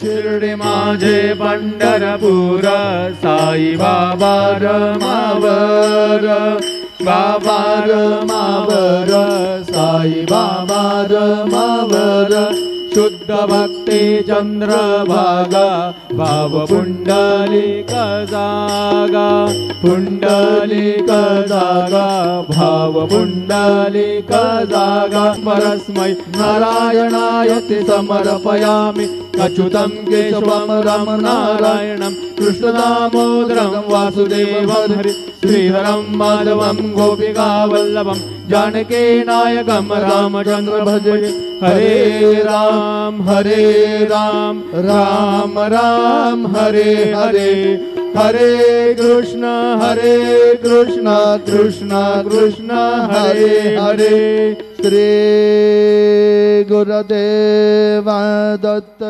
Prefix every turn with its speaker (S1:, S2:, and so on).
S1: शिर्डी माझे पंढरपूर साई बाबा रमावर बाबा रमावर साई बाबा रमावर शुद्ध भक्ती चंद्रभागा भाव पुंडलिक जागा पुंडलिक जागा भाव पुंडलिक जागा परस्मै नारायणायति समर्पयामि अच्युतं केशवं राम नारायणं कृष्णदामोदरं वासुदेवं हरि श्रीधरं माधवं गोपिकावल्लभं जानकी नायकं रामचंद्र भजे हरे राम राम राम हरे हरे हरे कृष्ण कृष्ण कृष्ण हरे हरे श्री गुरुदेव दत्त।